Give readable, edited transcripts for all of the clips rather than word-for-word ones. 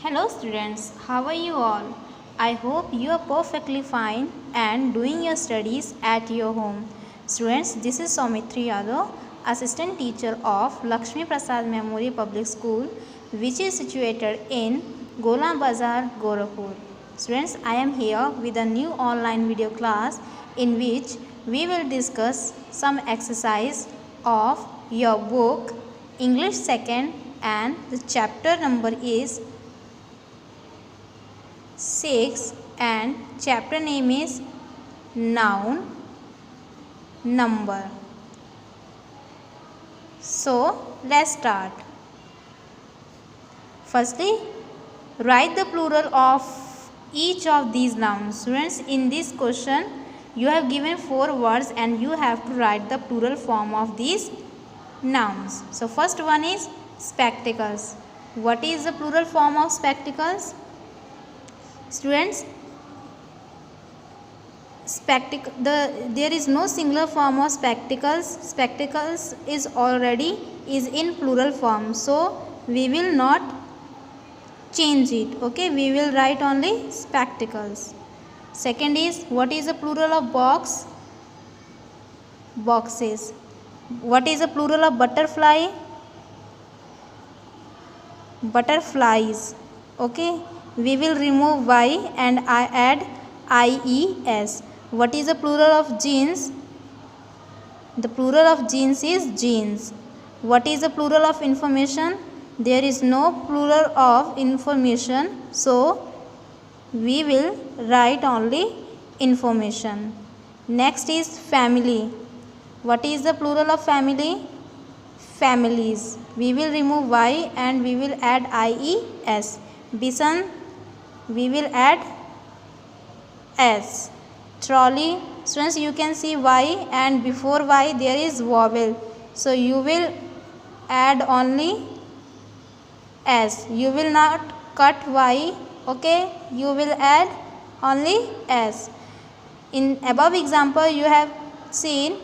Hello students, how are you all? I hope you are perfectly fine and doing your studies at your home. Students, this is Saumitri Yadav, Assistant Teacher of Lakshmi Prasad Memorial Public School, which is situated in Gola Bazar, Gorakhpur. Students, I am here with a new online video class in which we will discuss some exercise of your book English 2nd, and the chapter number is 6 and chapter name is noun number. So let's start. Firstly, write the plural of each of these nouns. Students, in this question you have given 4 words and you have to write the plural form of these nouns. So first one is spectacles. What is the plural form of spectacles? Students, there is no singular form of spectacles. Spectacles is in plural form, so we will not change it. Okay, we will write only spectacles. Second is, what is the plural of box? Boxes. What is the plural of butterfly? Butterflies. Okay, we will remove y and I add ies. What is the plural of jeans? The plural of jeans is jeans. What is the plural of information? There is no plural of information, so we will write only information. Next is family. What is the plural of family? Families. We will remove y and we will add ies. Bison, we will add s. Trolley, students, you can see y and before y there is vowel, so you will add only s. You will not cut y. Okay, you will add only s. In above example you have seen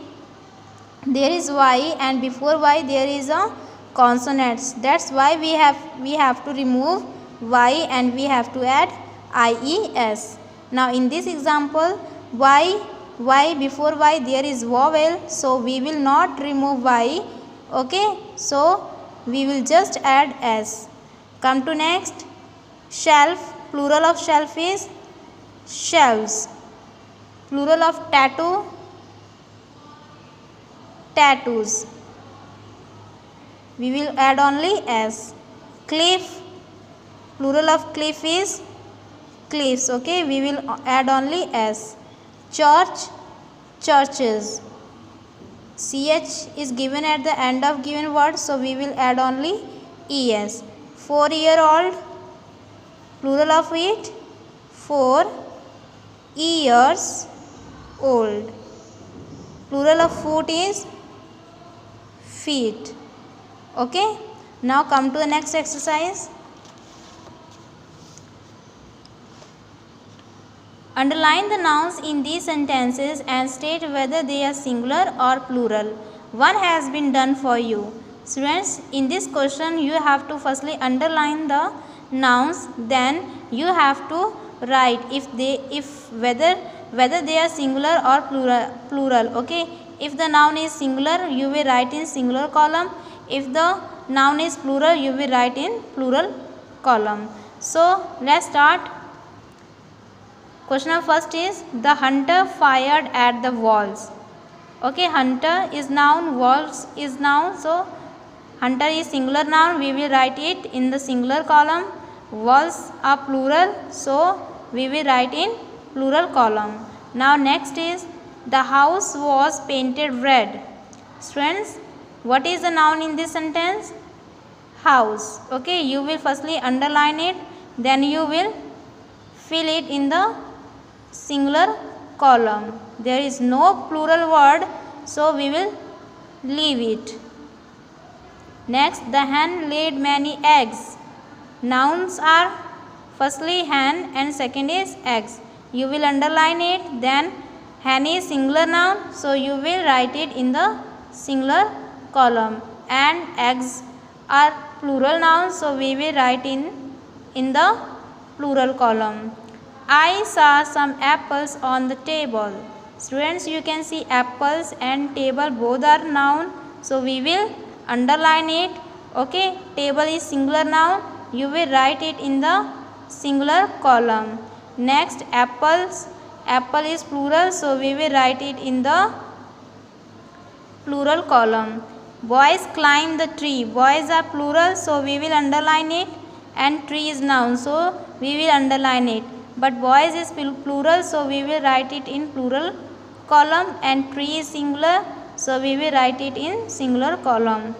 there is y and before y there is a consonants. That's why we have to remove y and we have to add ies. Now in this example y before y there is vowel, so we will not remove y. Okay, so we will just add s. Come to next, shelf. Plural of shelf is shelves. Plural of tattoo, tattoos. We will add only s. Cliff, plural of cliff is cliffs. Okay, we will add only s. Church, churches. Ch is given at the end of given word, so we will add only es. 4-year-old, plural of it 4 years old. Plural of foot is feet. Okay, now come to the next exercise. Underline the nouns in these sentences and state whether they are singular or plural. One has been done for you. Students, in this question you have to firstly underline the nouns, then you have to write whether they are singular or plural. Okay, if the noun is singular you will write in singular column. If the noun is plural you will write in plural column. So let's start. Question number first is, the hunter fired at the walls. Okay, hunter is noun, walls is noun, so hunter is singular noun, we will write it in the singular column. Walls are plural, so we will write in plural column. Now next is, the house was painted red. Students, what is the noun in this sentence? House. Okay, you will firstly underline it, then you will fill it in the singular column. There is no plural word, so we will leave it. Next, the hen laid many eggs. Nouns are firstly hen and second is eggs. You will underline it, then hen is singular noun, so you will write it in the singular column, and eggs are plural nouns, so we will write in in the plural column. I saw some apples on the table. Students, you can see apples and table both are noun, so we will underline it. Okay, table is singular noun, you will write it in the singular column. Next, apples, apple is plural, so we will write it in the plural column. Boys climb the tree, boys are plural, so we will underline it, and tree is noun, so we will underline it. But boys is plural, so we will write it in plural column, and tree is singular, so we will write it in singular column.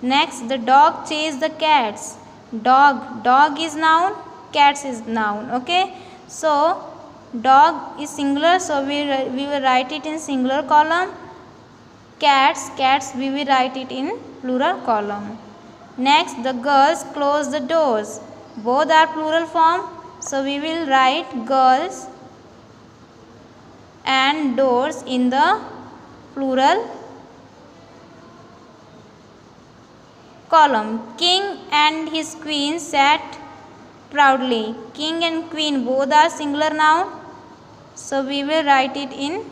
Next, the dog chased the cats. Dog is noun, cats is noun. Okay, so dog is singular, so we will write it in singular column. Cats we will write it in plural column. Next, the girls close the doors. Both are plural form, so we will write girls and doors in the plural column. King and his queen sat proudly. King and queen both are singular noun, so we will write it in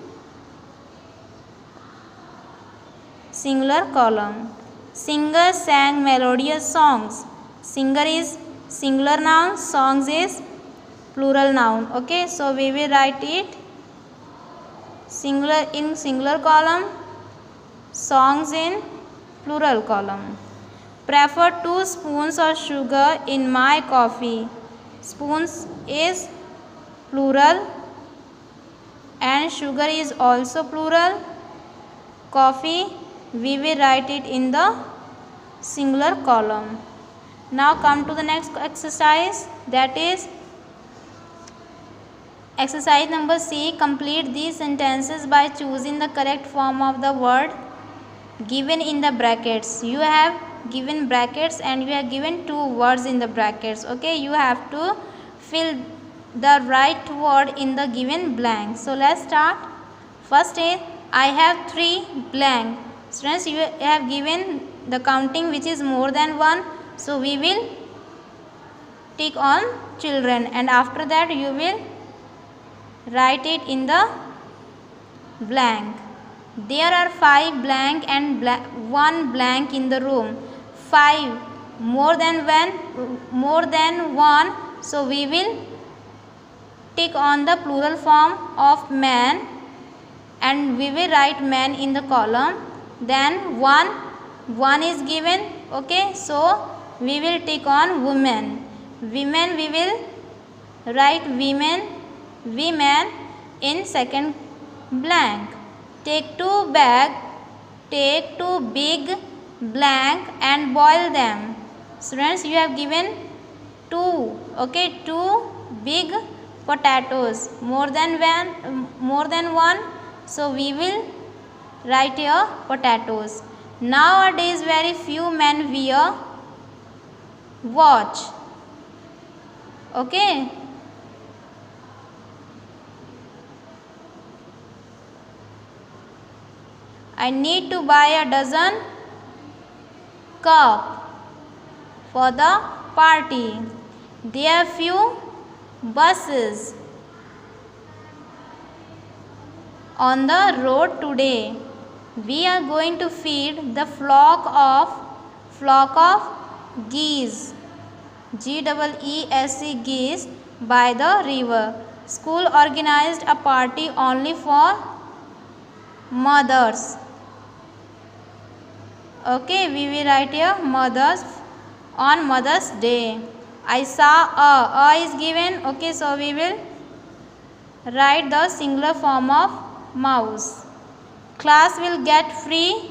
singular column. Singer sang melodious songs. Singer is singular noun, songs is plural noun. Okay, so we will write it singular in singular column, songs in plural column. Prefer 2 spoons of sugar in my coffee. Spoons is plural and sugar is also plural. Coffee, we will write it in the singular column. Now come to the next exercise, that is exercise number C. Complete these sentences by choosing the correct form of the word given in the brackets. You have given brackets and you have given 2 words in the brackets. Okay, you have to fill the right word in the given blank. So let's start. First is I have 3 blank. Students, you have given the counting which is more than 1, so we will tick on children, and after that you will write it in the blank. There are 5 blank and 1 blank in the room. 5 more than 1, so we will tick on the plural form of man and we will write man in the column. Then 1 is given. Okay, so we will tick on women. Women, we will write women in second blank. Take 2 big blank and boil them. Students, you have given 2. Okay, 2 big potatoes, more than 1, so we will write here potatoes. Nowadays very few men wear watch. Okay, I need to buy a dozen cup for the party. There are few buses on the road today. We are going to feed the flock of geese, GEESE, geese, by the river. School organized a party only for mothers. Okay, we will write here mothers on Mother's Day. I saw a is given. Okay, so we will write the singular form of mouse. Class will get free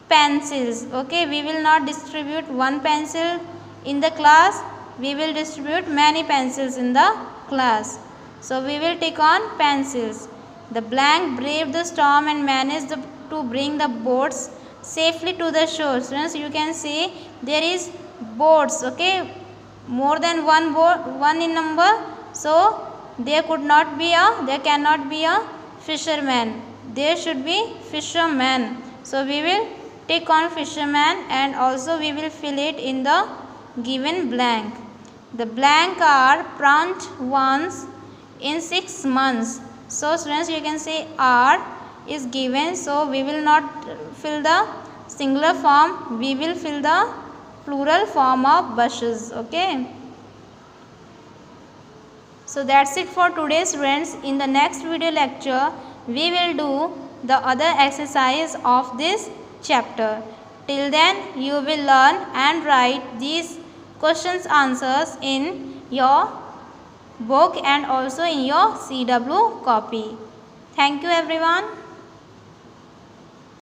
pencils. Okay, we will not distribute 1 pencil in the class, we will distribute many pencils in the class. So we will tick on pencils. The blank braved the storm and managed to bring the boats safely to the shore. Students, you can see there is boats. Okay, more than 1 boat, 1 in number, so there cannot be a fisherman. There should be fisherman. So we will tick on fisherman and also we will fill it in the given blank. The blank are prompt once in 6 months. So students, you can say are is given, so we will not fill the singular form, we will fill the plural form of buses. Okay. So that's it for today students. In the next video lecture, we will do the other exercise of this chapter. Till then, you will learn and write these questions answers in your book and also in your CW copy. Thank you everyone.